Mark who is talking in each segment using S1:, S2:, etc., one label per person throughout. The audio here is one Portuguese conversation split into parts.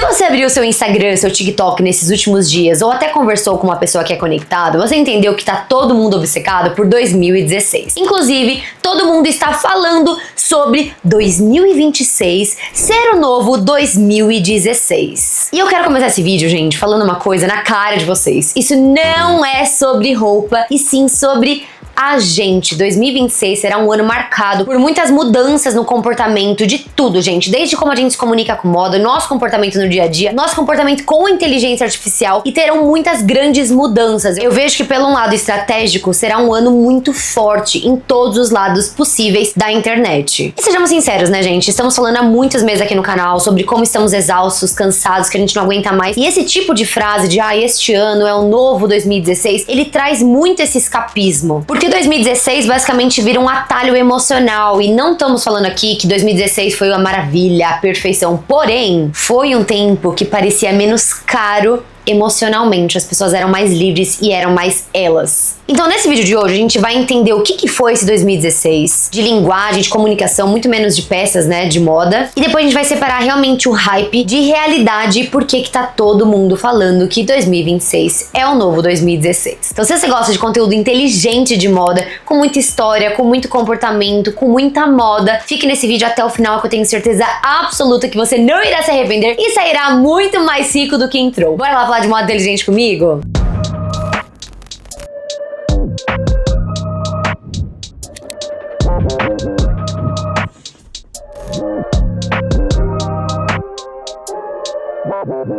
S1: você abriu seu Instagram, seu TikTok nesses últimos dias, ou até conversou com uma pessoa que é conectada, você entendeu que tá todo mundo obcecado por 2016. Inclusive, todo mundo está falando sobre 2026 ser o novo 2016. E eu quero começar esse vídeo, gente, falando uma coisa na cara de vocês. Isso não é sobre roupa, e sim sobre a gente. 2026 será um ano marcado por muitas mudanças no comportamento de tudo, gente. Desde como a gente se comunica com moda, nosso comportamento no dia a dia, nosso comportamento com inteligência artificial, e terão muitas grandes mudanças. Eu vejo que pelo lado estratégico será um ano muito forte em todos os lados possíveis da internet. E sejamos sinceros, né, gente? Estamos falando há muitos meses aqui no canal sobre como estamos exaustos, cansados, que a gente não aguenta mais. E esse tipo de frase de este ano é o novo 2016, ele traz muito esse escapismo. Porque 2016 basicamente vira um atalho emocional, e não estamos falando aqui que 2016 foi uma maravilha, a perfeição. Porém, foi um tempo que parecia menos caro emocionalmente, as pessoas eram mais livres e eram mais elas. Então nesse vídeo de hoje a gente vai entender o que foi esse 2016, de linguagem, de comunicação, muito menos de peças, né, de moda, e depois a gente vai separar realmente o hype de realidade e por que tá todo mundo falando que 2026 é o novo 2016. Então se você gosta de conteúdo inteligente de moda, com muita história, com muito comportamento, com muita moda, fique nesse vídeo até o final, que eu tenho certeza absoluta que você não irá se arrepender e sairá muito mais rico do que entrou. Bora lá falar de moda inteligente comigo?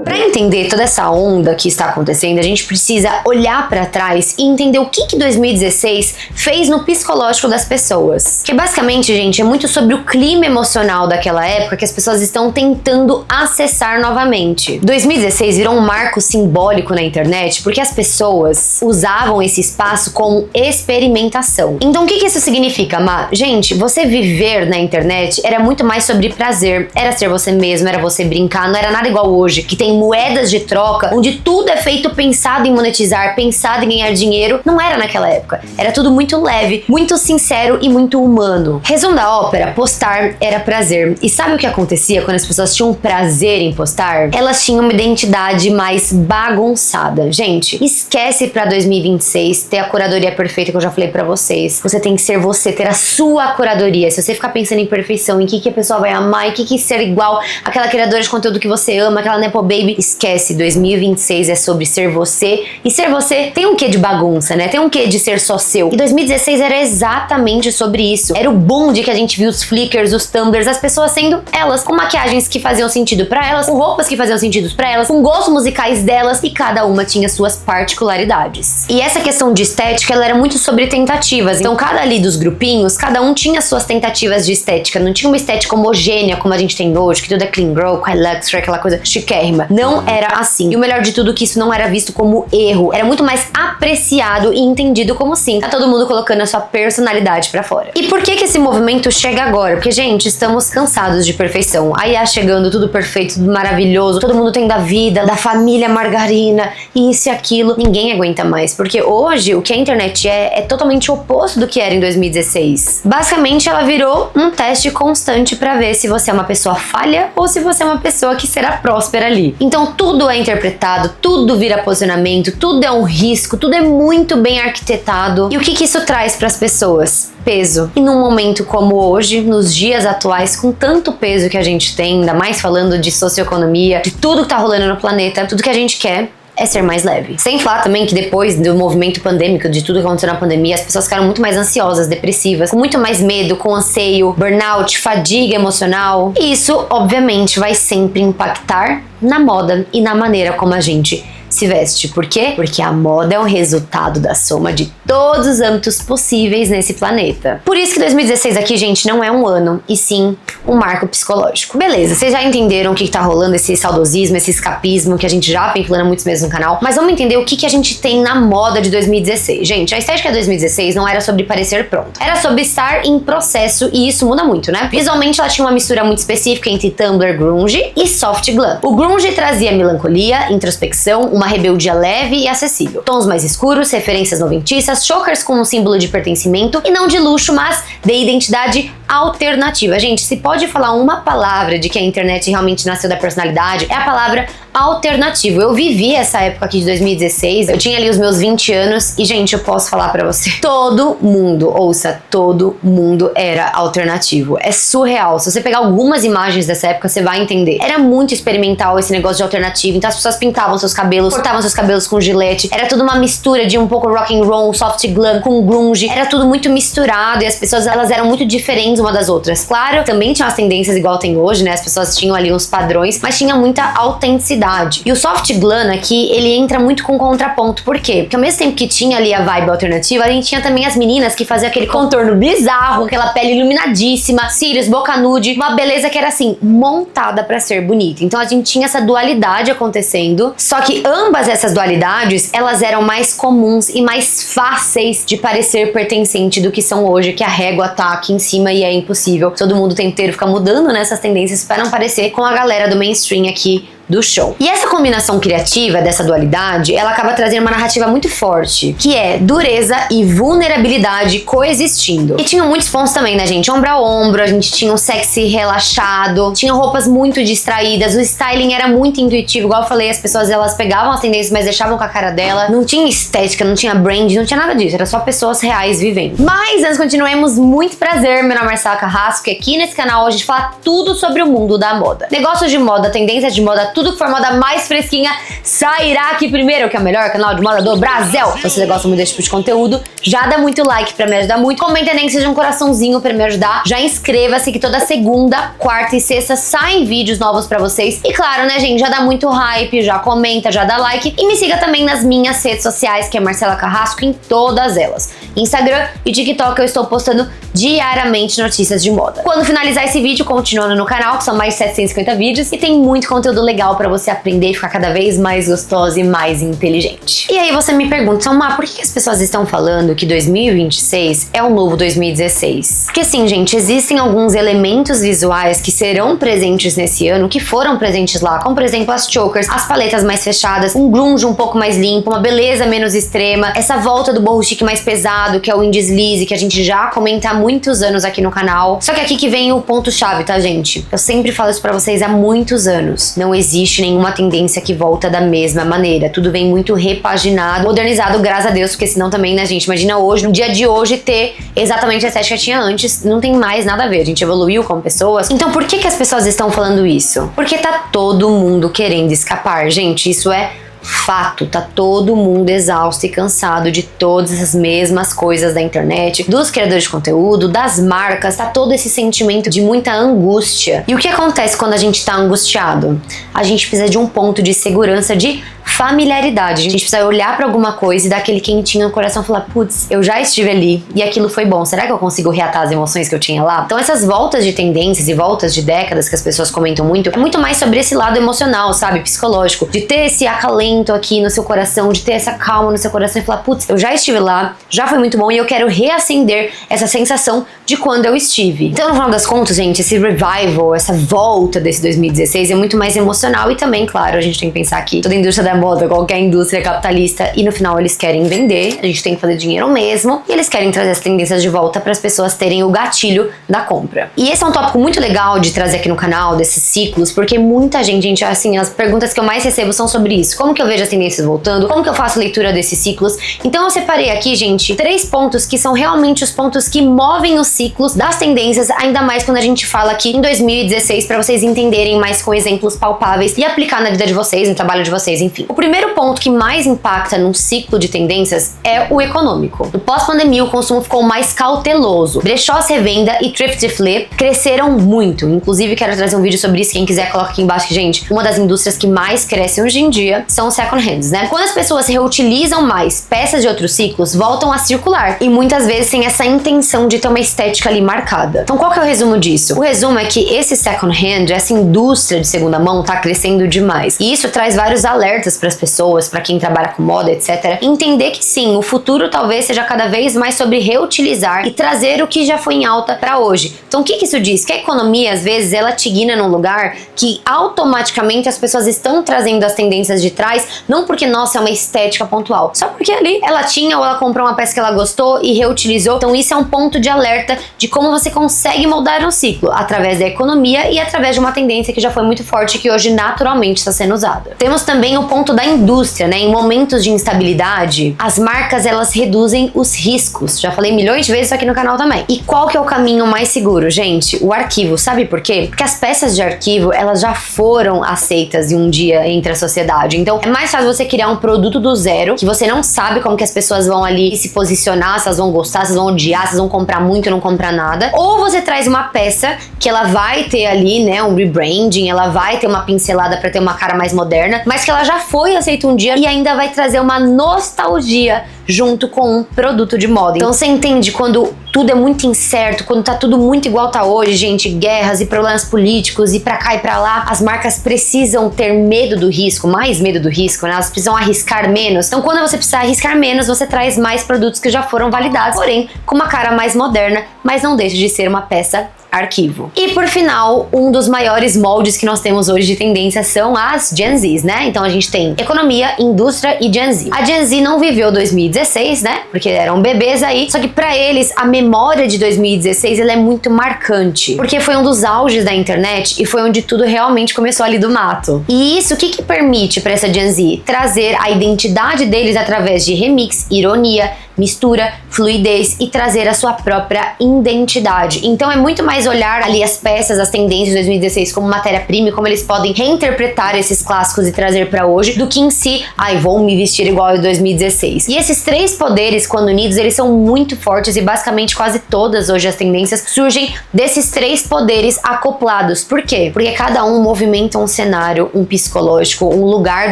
S1: Para entender toda essa onda que está acontecendo, a gente precisa olhar para trás e entender o que 2016 fez no psicológico das pessoas. Que basicamente, gente, é muito sobre o clima emocional daquela época que as pessoas estão tentando acessar novamente. 2016 virou um marco simbólico na internet porque as pessoas usavam esse espaço como experimentação. Então o que isso significa, Má? Gente, você viver na internet era muito mais sobre prazer, era ser você mesmo, era você brincar, não era nada igual hoje, que tem moedas de troca, onde tudo é feito pensado em monetizar, pensado em ganhar dinheiro. Não era naquela época. Era tudo muito leve, muito sincero e muito humano. Resumo da ópera, postar era prazer. E sabe o que acontecia quando as pessoas tinham prazer em postar? Elas tinham uma identidade mais bagunçada. Gente, esquece pra 2026 ter a curadoria perfeita que eu já falei pra vocês. Você tem que ser você, ter a sua curadoria. Se você ficar pensando em perfeição, em que a pessoa vai amar, e que ser igual àquela criadora de conteúdo que você ama, aquela Nepo Baby, esquece. 2026 é sobre ser você, e ser você tem um quê de bagunça, né? Tem um quê de ser só seu. E 2016 era exatamente sobre isso. Era o boom de que a gente viu os flickers, os tumblers, as pessoas sendo elas, com maquiagens que faziam sentido pra elas, com roupas que faziam sentido pra elas, com gostos musicais delas, e cada uma tinha suas particularidades. E essa questão de estética, ela era muito sobre tentativas. Então cada ali dos grupinhos, cada um tinha suas tentativas de estética. Não tinha uma estética homogênea como a gente tem hoje, que tudo é clean girl, high luxury, aquela coisa chiquérrima. Não era assim. E o melhor de tudo é que isso não era visto como erro. Era muito mais apreciado e entendido como sim. Tá todo mundo colocando a sua personalidade pra fora. E por que esse movimento chega agora? Porque, gente, estamos cansados de perfeição. Aí chegando tudo perfeito, tudo maravilhoso, todo mundo tendo a vida da família margarina, isso e aquilo. Ninguém aguenta mais. Porque hoje, o que a internet é totalmente o oposto do que era em 2016. Basicamente, ela virou um teste constante pra ver se você é uma pessoa falha ou se você é uma pessoa que será próspera ali. Então tudo é interpretado, tudo vira posicionamento, tudo é um risco, tudo é muito bem arquitetado. E o que isso traz para as pessoas? Peso. E num momento como hoje, nos dias atuais, com tanto peso que a gente tem, ainda mais falando de socioeconomia, de tudo que tá rolando no planeta, tudo que a gente quer é ser mais leve. Sem falar também que depois do movimento pandêmico, de tudo que aconteceu na pandemia, as pessoas ficaram muito mais ansiosas, depressivas, com muito mais medo, com anseio, burnout, fadiga emocional. E isso, obviamente, vai sempre impactar na moda e na maneira como a gente se veste. Por quê? Porque a moda é um resultado da soma de todos os âmbitos possíveis nesse planeta. Por isso que 2016 aqui, gente, não é um ano, e sim um marco psicológico. Beleza, vocês já entenderam o que tá rolando, esse saudosismo, esse escapismo que a gente já vem falando há muitos meses no canal, mas vamos entender o que a gente tem na moda de 2016. Gente, a estética de 2016 não era sobre parecer pronto, era sobre estar em processo, e isso muda muito, né? Visualmente ela tinha uma mistura muito específica entre Tumblr grunge e soft glam. O grunge trazia melancolia, introspecção, uma uma rebeldia leve e acessível. Tons mais escuros, referências noventiças, chokers com um símbolo de pertencimento e não de luxo, mas de identidade alternativa. Gente, se pode falar uma palavra de que a internet realmente nasceu da personalidade, é a palavra alternativo. Eu vivi essa época aqui de 2016, eu tinha ali os meus 20 anos e, gente, eu posso falar pra você, todo mundo, ouça, todo mundo era alternativo. É surreal. Se você pegar algumas imagens dessa época, você vai entender. Era muito experimental esse negócio de alternativo, então as pessoas pintavam seus cabelos, cortavam seus cabelos com gilete, era tudo uma mistura de um pouco rock and roll, soft glam com grunge, era tudo muito misturado e as pessoas, elas eram muito diferentes uma das outras. Claro, também tinha as tendências igual tem hoje, né? As pessoas tinham ali uns padrões, mas tinha muita autenticidade. E o soft glam aqui, ele entra muito com contraponto. Por quê? Porque ao mesmo tempo que tinha ali a vibe alternativa, a gente tinha também as meninas que faziam aquele contorno bizarro, aquela pele iluminadíssima, cílios, boca nude, uma beleza que era assim, montada pra ser bonita. Então a gente tinha essa dualidade acontecendo, só que ambas essas dualidades, elas eram mais comuns e mais fáceis de parecer pertencente do que são hoje, que a régua tá aqui em cima e é impossível. Todo mundo o tempo inteiro fica mudando nessas tendências para não parecer com a galera do mainstream aqui do show. E essa combinação criativa dessa dualidade, ela acaba trazendo uma narrativa muito forte, que é dureza e vulnerabilidade coexistindo. E tinha muitos pontos também, né, gente? Ombro a ombro, a gente tinha um sexy relaxado, tinha roupas muito distraídas, o styling era muito intuitivo, igual eu falei, as pessoas, elas pegavam as tendências, mas deixavam com a cara dela. Não tinha estética, não tinha brand, não tinha nada disso, era só pessoas reais vivendo. Mas antes continuemos, muito prazer, meu nome é Marcela Carrasco e aqui nesse canal a gente fala tudo sobre o mundo da moda. Negócios de moda, tendências de moda, tudo que for moda mais fresquinha sairá aqui primeiro, que é o melhor canal de moda do Brasil. Se você gosta muito desse tipo de conteúdo, já dá muito like pra me ajudar muito. Comenta nem que seja um coraçãozinho pra me ajudar. Já inscreva-se que toda segunda, quarta e sexta saem vídeos novos pra vocês. E claro, né, gente, já dá muito hype, já comenta, já dá like. E me siga também nas minhas redes sociais, que é Marcela Carrasco, em todas elas. Instagram e TikTok eu estou postando diariamente notícias de moda. Quando finalizar esse vídeo, continuando no canal, que são mais de 750 vídeos e tem muito conteúdo legal pra você aprender e ficar cada vez mais gostosa e mais inteligente. E aí você me pergunta, Salma, por que as pessoas estão falando que 2026 é o novo 2016? Porque assim, gente, existem alguns elementos visuais que serão presentes nesse ano, que foram presentes lá, como por exemplo as chokers, as paletas mais fechadas, um grunge um pouco mais limpo, uma beleza menos extrema, essa volta do boho chique mais pesado, que é o in-deslize, que a gente já comenta há muitos anos aqui no canal. Só que aqui que vem o ponto-chave, tá, gente? Eu sempre falo isso pra vocês há muitos anos. Não existe nenhuma tendência que volta da mesma maneira. Tudo vem muito repaginado, modernizado, graças a Deus, porque senão também, né, gente, imagina hoje, no dia de hoje, ter exatamente a estética que tinha antes, não tem mais nada a ver. A gente evoluiu como pessoas. Então por que as pessoas estão falando isso? Porque tá todo mundo querendo escapar, gente, isso é fato, tá todo mundo exausto e cansado de todas as mesmas coisas da internet, dos criadores de conteúdo, das marcas, tá todo esse sentimento de muita angústia. E o que acontece quando a gente tá angustiado? A gente precisa de um ponto de segurança, de familiaridade. A gente precisa olhar pra alguma coisa e dar aquele quentinho no coração e falar, putz, eu já estive ali e aquilo foi bom, será que eu consigo reatar as emoções que eu tinha lá? Então essas voltas de tendências e voltas de décadas que as pessoas comentam muito, é muito mais sobre esse lado emocional, sabe, psicológico, de ter esse acalento aqui no seu coração, de ter essa calma no seu coração e falar, putz, eu já estive lá, já foi muito bom e eu quero reacender essa sensação de quando eu estive. Então no final das contas, gente, esse revival, essa volta desse 2016 é muito mais emocional e também, claro, a gente tem que pensar que toda a indústria da moda, qualquer indústria capitalista, e no final eles querem vender, a gente tem que fazer dinheiro mesmo, e eles querem trazer as tendências de volta para as pessoas terem o gatilho da compra. E esse é um tópico muito legal de trazer aqui no canal, desses ciclos, porque muita gente, assim, as perguntas que eu mais recebo são sobre isso. Como que eu vejo as tendências voltando? Como que eu faço leitura desses ciclos? Então eu separei aqui, gente, 3 pontos que são realmente os pontos que movem os ciclos das tendências, ainda mais quando a gente fala aqui em 2016, para vocês entenderem mais com exemplos palpáveis e aplicar na vida de vocês, no trabalho de vocês, enfim. O primeiro ponto que mais impacta num ciclo de tendências é o econômico. No pós-pandemia, o consumo ficou mais cauteloso. Brechós, revenda e thrift flip cresceram muito. Inclusive, quero trazer um vídeo sobre isso. Quem quiser, coloca aqui embaixo. Gente, uma das indústrias que mais cresce hoje em dia são os second hands, né? Quando as pessoas reutilizam mais peças de outros ciclos, voltam a circular. E muitas vezes tem essa intenção de ter uma estética ali marcada. Então, qual que é o resumo disso? O resumo é que esse second hand, essa indústria de segunda mão, tá crescendo demais. E isso traz vários alertas pras pessoas, pra quem trabalha com moda, etc. Entender que sim, o futuro talvez seja cada vez mais sobre reutilizar e trazer o que já foi em alta pra hoje. Então o que isso diz? Que a economia, às vezes, ela te guia num lugar que automaticamente as pessoas estão trazendo as tendências de trás, não porque, nossa, é uma estética pontual, só porque ali ela tinha ou ela comprou uma peça que ela gostou e reutilizou. Então isso é um ponto de alerta de como você consegue moldar um ciclo através da economia e através de uma tendência que já foi muito forte e que hoje naturalmente está sendo usada. Temos também o ponto da indústria, né? Em momentos de instabilidade, as marcas elas reduzem os riscos. Já falei milhões de vezes aqui no canal também. E qual que é o caminho mais seguro, gente? O arquivo. Sabe por quê? Porque as peças de arquivo, elas já foram aceitas em um dia entre a sociedade. Então é mais fácil você criar um produto do zero, que você não sabe como que as pessoas vão ali se posicionar, se elas vão gostar, se elas vão odiar, se elas vão comprar muito ou não comprar nada. Ou você traz uma peça que ela vai ter ali, né, um rebranding, ela vai ter uma pincelada pra ter uma cara mais moderna, mas que ela já foi aceita um dia e ainda vai trazer uma nostalgia junto com um produto de moda. Então você entende quando tudo é muito incerto, quando tá tudo muito igual tá hoje, gente, guerras e problemas políticos e pra cá e pra lá, as marcas precisam ter medo do risco, mais medo do risco, né? Elas precisam arriscar menos. Então quando você precisa arriscar menos, você traz mais produtos que já foram validados, porém com uma cara mais moderna, mas não deixa de ser uma peça arquivo. E por final, um dos maiores moldes que nós temos hoje de tendência são as Gen Zs, né? Então a gente tem economia, indústria e Gen Z. A Gen Z não viveu 2016, né? Porque eram bebês aí, só que pra eles a memória de 2016 ela é muito marcante, porque foi um dos auges da internet e foi onde tudo realmente começou ali do mato. E isso, o que permite pra essa Gen Z? Trazer a identidade deles através de remix, ironia, mistura, fluidez e trazer a sua própria identidade. Então é muito mais olhar ali as peças, as tendências de 2016 como matéria-prima e como eles podem reinterpretar esses clássicos e trazer pra hoje, do que em si, vou me vestir igual a 2016. E esses três poderes, quando unidos, eles são muito fortes e basicamente quase todas hoje as tendências surgem desses três poderes acoplados. Por quê? Porque cada um movimenta um cenário, um psicológico, um lugar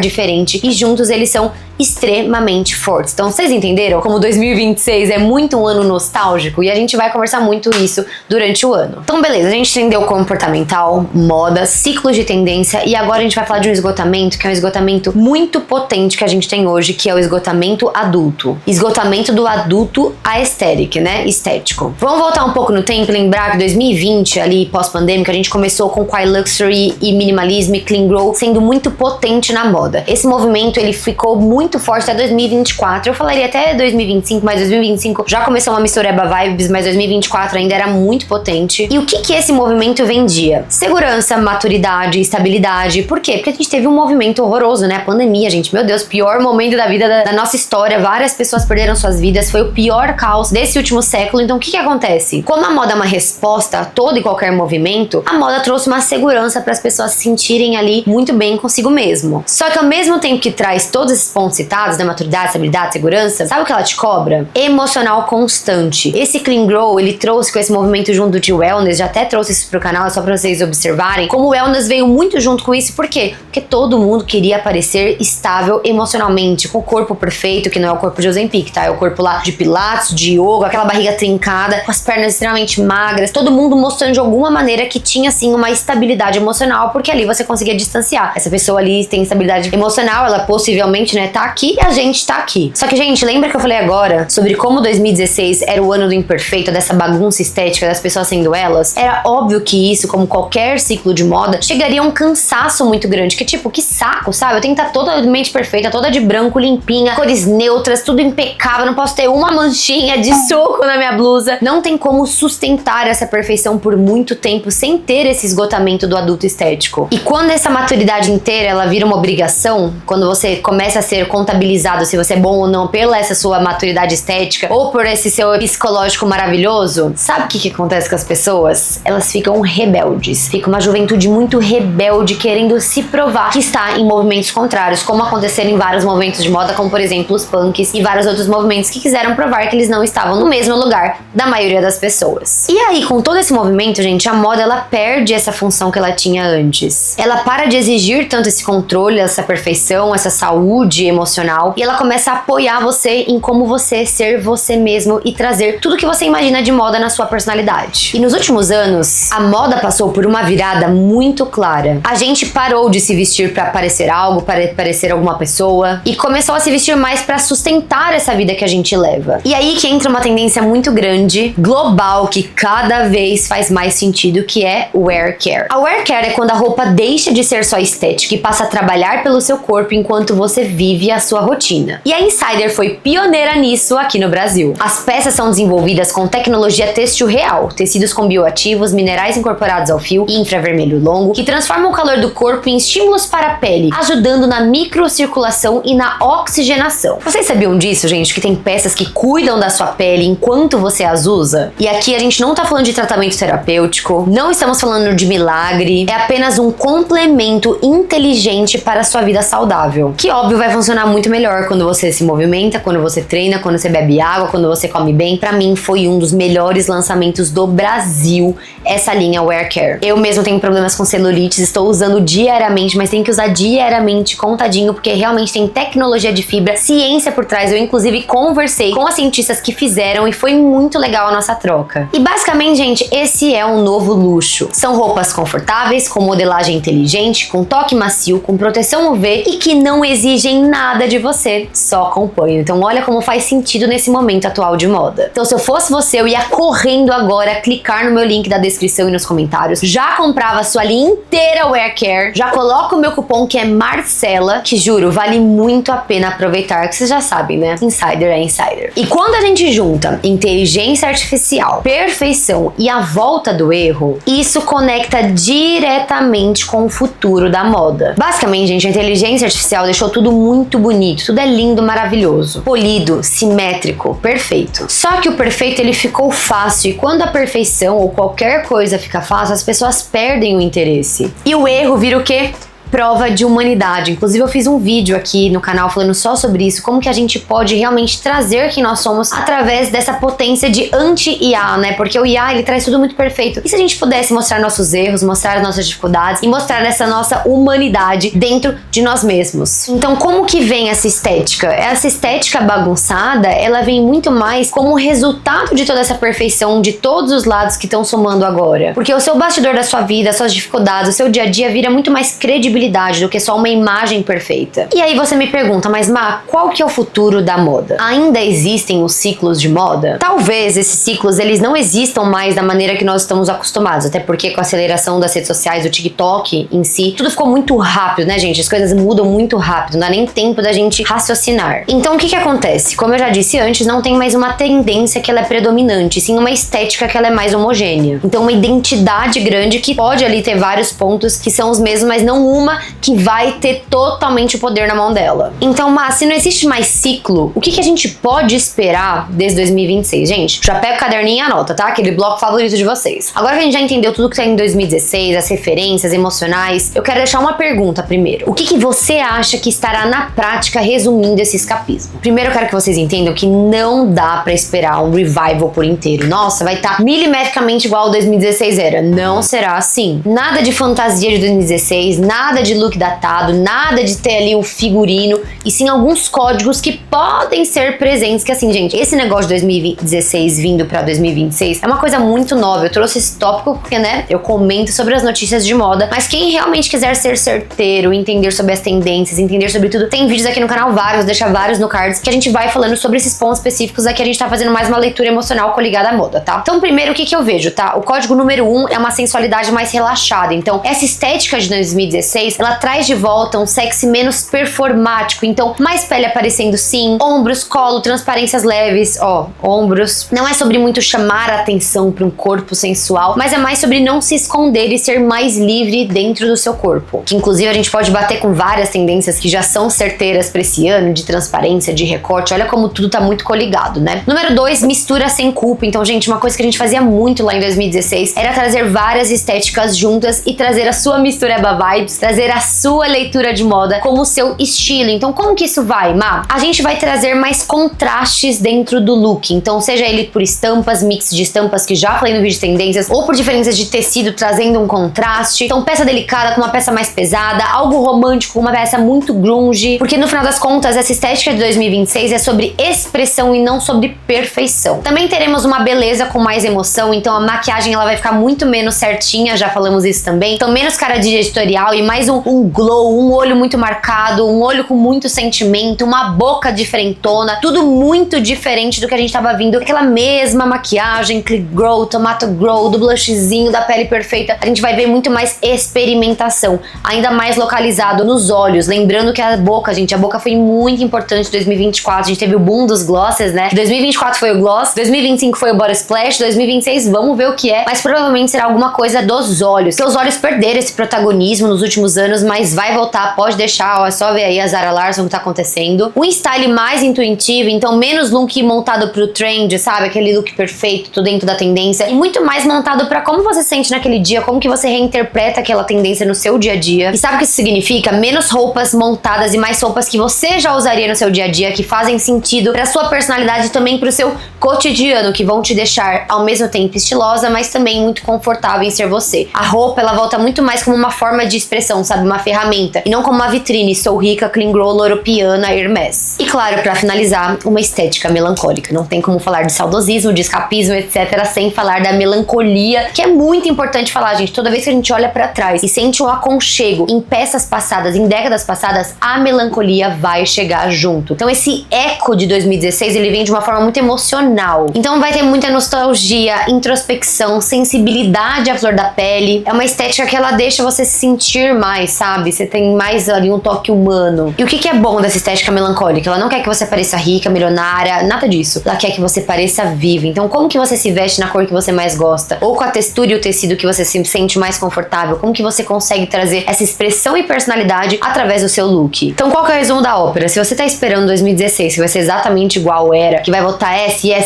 S1: diferente e juntos eles são extremamente fortes. Então vocês entenderam como 2026 é muito um ano nostálgico e a gente vai conversar muito isso durante o ano. Então beleza, a gente entendeu comportamental, moda, ciclos de tendência e agora a gente vai falar de um esgotamento que é um esgotamento muito potente que a gente tem hoje, que é o esgotamento adulto. Esgotamento do adulto aesthetic, né? Estético. Vamos voltar um pouco no tempo e lembrar que 2020, ali pós-pandêmica, a gente começou com Quiet Luxury e minimalismo e clean grow sendo muito potente na moda. Esse movimento ele ficou muito forte até 2024. Eu falaria até 2025, mas 2025 já começou uma mistureba vibes, mas 2024 ainda era muito potente. E o que esse movimento vendia? Segurança, maturidade, estabilidade. Por quê? Porque a gente teve um movimento horroroso, né? A pandemia, gente. Meu Deus, pior momento da vida da nossa história. Várias pessoas perderam suas vidas. Foi o pior caos desse último século. Então o que acontece? Como a moda é uma resposta a todo e qualquer movimento, a moda trouxe uma segurança para as pessoas se sentirem ali muito bem consigo mesmo. Só que ao mesmo tempo que traz todos esses pontos citados, né? Maturidade, estabilidade, segurança, sabe o que ela te cobra? Emocional constante. Esse Clean Grow, ele trouxe com esse movimento junto de wellness, já até trouxe isso pro canal, é só pra vocês observarem, como o wellness veio muito junto com isso. Por quê? Porque todo mundo queria parecer estável emocionalmente, com o corpo perfeito, que não é o corpo de Ozempic, tá? É o corpo lá de pilates, de yoga, aquela barriga trincada, com as pernas extremamente magras, todo mundo mostrando de alguma maneira que tinha, assim, uma estabilidade emocional, porque ali você conseguia distanciar. Essa pessoa ali tem estabilidade emocional, ela possivelmente, né, tá aqui e a gente tá aqui. Só que, gente, lembra que eu falei agora sobre como 2016 era o ano do imperfeito, dessa bagunça estética, das pessoas sendo elas? Era óbvio que isso, como qualquer ciclo de moda, chegaria a um cansaço muito grande, que tipo, que saco, sabe? Eu tenho que estar totalmente perfeita, toda de branco, limpinha, cores neutras, tudo impecável, não posso ter uma manchinha de suco na minha blusa. Não tem como sustentar essa perfeição por muito tempo sem ter esse esgotamento do adulto estético. E quando essa maturidade inteira, ela vira uma obrigação, quando você começa a ser contabilizado se você é bom ou não pela essa sua maturidade estética ou por esse seu psicológico maravilhoso, sabe o que acontece com as pessoas? Elas ficam rebeldes. Fica uma juventude muito rebelde, querendo se provar que está em movimentos contrários, como aconteceram em vários movimentos de moda, como por exemplo os punks e vários outros movimentos que quiseram provar que eles não estavam no mesmo lugar da maioria das pessoas. E aí, com todo esse movimento, gente, a moda ela perde essa função que ela tinha antes. Ela para de exigir tanto esse controle, essa perfeição, essa saúde emocional, e ela começa a apoiar você em como você você ser você mesmo e trazer tudo que você imagina de moda na sua personalidade. E nos últimos anos, a moda passou por uma virada muito clara. A gente parou de se vestir para parecer algo, para parecer alguma pessoa, e começou a se vestir mais para sustentar essa vida que a gente leva. E aí que entra uma tendência muito grande, global, que cada vez faz mais sentido, que é wear care. A wear care é quando a roupa deixa de ser só estética e passa a trabalhar pelo seu corpo enquanto você vive a sua rotina. E a Insider foi pioneira nisso aqui no Brasil. As peças são desenvolvidas com tecnologia têxtil real, tecidos com bioativos, minerais incorporados ao fio e infravermelho longo, que transformam o calor do corpo em estímulos para a pele, ajudando na microcirculação e na oxigenação. Vocês sabiam disso, gente? Que tem peças que cuidam da sua pele enquanto você as usa? E aqui a gente não tá falando de tratamento terapêutico, não estamos falando de milagre, é apenas um complemento inteligente para a sua vida saudável, que óbvio vai funcionar muito melhor quando você se movimenta, quando você treina, quando você bebe água, quando você come bem. Pra mim foi um dos melhores lançamentos do Brasil essa linha Wear Care. Eu mesmo tenho problemas com celulite, estou usando diariamente, mas tem que usar diariamente contadinho, porque realmente tem tecnologia de fibra, ciência por trás. Eu inclusive conversei com as cientistas que fizeram e foi muito legal a nossa troca. E basicamente, gente, esse é um novo luxo. São roupas confortáveis, com modelagem inteligente, com toque macio, com proteção UV e que não exigem nada de você, só acompanham. Então olha como faz sentido nesse momento atual de moda. Então se eu fosse você, eu ia correndo agora, clicar no meu link da descrição e nos comentários, já comprava a sua linha inteira Wear Care, já coloca o meu cupom que é Marcela, que juro, vale muito a pena aproveitar, que vocês já sabem, né? Insider é Insider. E quando a gente junta inteligência artificial, perfeição e a volta do erro, isso conecta diretamente com o futuro da moda. Basicamente, gente, a inteligência artificial deixou tudo muito bonito, tudo é lindo, maravilhoso, polido, simétrico, perfeito. Só que o perfeito ele ficou fácil, e quando a perfeição ou qualquer coisa fica fácil, as pessoas perdem o interesse. E o erro vira o quê? Prova de humanidade. Inclusive eu fiz um vídeo aqui no canal falando só sobre isso, como que a gente pode realmente trazer quem nós somos através dessa potência de anti-IA, né? Porque o IA, ele traz tudo muito perfeito. E se a gente pudesse mostrar nossos erros, mostrar as nossas dificuldades e mostrar essa nossa humanidade dentro de nós mesmos? Então como que vem essa estética? Essa estética bagunçada, ela vem muito mais como resultado de toda essa perfeição de todos os lados que estão somando agora. Porque o seu bastidor da sua vida, as suas dificuldades, o seu dia a dia vira muito mais credibilidade do que só uma imagem perfeita. E aí você me pergunta, mas Má, qual que é o futuro da moda? Ainda existem os ciclos de moda? Talvez esses ciclos eles não existam mais da maneira que nós estamos acostumados, até porque com a aceleração das redes sociais, o TikTok em si, tudo ficou muito rápido, né, gente? As coisas mudam muito rápido, não dá nem tempo da gente raciocinar. Então o que que acontece? Como eu já disse antes, não tem mais uma tendência que ela é predominante, sim uma estética que ela é mais homogênea. Então uma identidade grande que pode ali ter vários pontos que são os mesmos, mas não uma que vai ter totalmente o poder na mão dela. Então, mas se não existe mais ciclo, o que a gente pode esperar desde 2026? Gente, já pega o caderninho e anota, tá? Aquele bloco favorito de vocês. Agora que a gente já entendeu tudo que tá em 2016, as referências emocionais, eu quero deixar uma pergunta primeiro. O que você acha que estará na prática resumindo esse escapismo? Primeiro eu quero que vocês entendam que não dá pra esperar um revival por inteiro. Nossa, vai estar milimetricamente igual ao 2016 era. Não será assim. Nada de fantasia de 2016, nada de look datado, nada de ter ali o figurino, e sim alguns códigos que podem ser presentes, que assim, gente, esse negócio de 2016 vindo pra 2026 é uma coisa muito nova. Eu trouxe esse tópico porque, né, eu comento sobre as notícias de moda, mas quem realmente quiser ser certeiro, entender sobre as tendências, entender sobre tudo, tem vídeos aqui no canal vários, deixa vários no cards, que a gente vai falando sobre esses pontos específicos. Aqui a gente tá fazendo mais uma leitura emocional coligada à moda, tá? Então, primeiro, o que eu vejo, tá? O código número 1 é uma sensualidade mais relaxada. Então, essa estética de 2016, ela traz de volta um sexy menos performático. Então, mais pele aparecendo sim, ombros, colo, transparências leves, ó, ombros. Não é sobre muito chamar a atenção para um corpo sensual, mas é mais sobre não se esconder e ser mais livre dentro do seu corpo. Que inclusive a gente pode bater com várias tendências que já são certeiras para esse ano, de transparência, de recorte. Olha como tudo tá muito coligado, né? Número 2, mistura sem culpa. Então, gente, uma coisa que a gente fazia muito lá em 2016 era trazer várias estéticas juntas e trazer a sua mistureba vibes, trazer trazer a sua leitura de moda como seu estilo. Então como que isso vai, Má? A gente vai trazer mais contrastes dentro do look. Então seja ele por estampas, mix de estampas que já falei no vídeo de tendências, ou por diferenças de tecido trazendo um contraste. Então peça delicada com uma peça mais pesada, algo romântico com uma peça muito grunge, porque no final das contas essa estética de 2026 é sobre expressão e não sobre perfeição. Também teremos uma beleza com mais emoção, então a maquiagem ela vai ficar muito menos certinha, já falamos isso também. Então menos cara de editorial e mais um glow, um olho muito marcado, um olho com muito sentimento, uma boca diferentona, tudo muito diferente do que a gente tava vindo. Aquela mesma maquiagem, click glow, tomato glow, do blushzinho, da pele perfeita. A gente vai ver muito mais experimentação, ainda mais localizado nos olhos. Lembrando que a boca, gente, a boca foi muito importante em 2024. A gente teve o boom dos glosses, né? 2024 foi o gloss, 2025 foi o body splash, 2026 vamos ver o que é, mas provavelmente será alguma coisa dos olhos. Porque os olhos perderam esse protagonismo nos últimos anos, mas vai voltar, pode deixar, ó, é só ver aí a Zara Larsson que tá acontecendo. Um style mais intuitivo, então menos look montado pro trend, sabe? Aquele look perfeito, tudo dentro da tendência, e muito mais montado pra como você sente naquele dia, como que você reinterpreta aquela tendência no seu dia a dia. E sabe o que isso significa? Menos roupas montadas e mais roupas que você já usaria no seu dia a dia, que fazem sentido pra sua personalidade e também pro seu cotidiano, que vão te deixar ao mesmo tempo estilosa, mas também muito confortável em ser você. A roupa, ela volta muito mais como uma forma de expressão, sabe? Uma ferramenta, e não como uma vitrine, sou rica, clean glow, loropiana, Hermès. E claro, pra finalizar, uma estética melancólica. Não tem como falar de saudosismo, de escapismo, etc, sem falar da melancolia, que é muito importante falar, gente. Toda vez que a gente olha pra trás e sente um aconchego em peças passadas, em décadas passadas, a melancolia vai chegar junto. Então esse eco de 2016, ele vem de uma forma muito emocional. Então vai ter muita nostalgia, introspecção, sensibilidade à flor da pele. É uma estética que ela deixa você se sentir mais, sabe? Você tem mais ali um toque humano. E o que é bom dessa estética melancólica? Ela não quer que você pareça rica, milionária, nada disso. Ela quer que você pareça viva. Então como que você se veste na cor que você mais gosta? Ou com a textura e o tecido que você se sente mais confortável? Como que você consegue trazer essa expressão e personalidade através do seu look? Então qual que é o resumo da ópera? Se você tá esperando 2016 que vai ser exatamente igual era, que vai voltar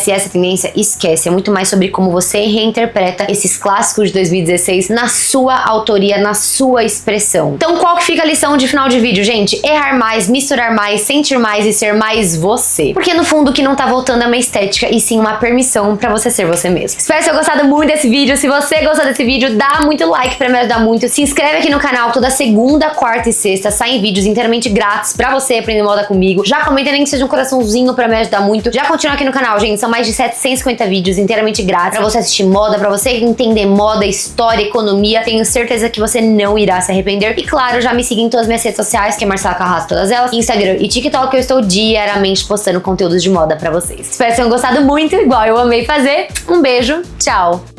S1: essa tendência, esquece. É muito mais sobre como você reinterpreta esses clássicos de 2016 na sua autoria, na sua expressão. Então qual que fica a lição de final de vídeo, gente? Errar mais, misturar mais, sentir mais e ser mais você. Porque no fundo o que não tá voltando é uma estética e sim uma permissão pra você ser você mesmo. Espero ter gostado muito desse vídeo. Se você gostou desse vídeo, dá muito like pra me ajudar muito. Se inscreve aqui no canal. Toda segunda, quarta e sexta saem vídeos inteiramente grátis pra você aprender moda comigo. Já comenta nem que seja um coraçãozinho pra me ajudar muito. Já continua aqui no canal, gente. São mais de 750 vídeos inteiramente grátis pra você assistir moda, pra você entender moda, história, economia. Tenho certeza que você não irá se arrepender. E claro, já me siga em todas as minhas redes sociais, que é Marcela Carrasco, todas elas, Instagram e TikTok, que eu estou diariamente postando conteúdos de moda pra vocês. Espero que tenham gostado muito, igual eu amei fazer. Um beijo, tchau!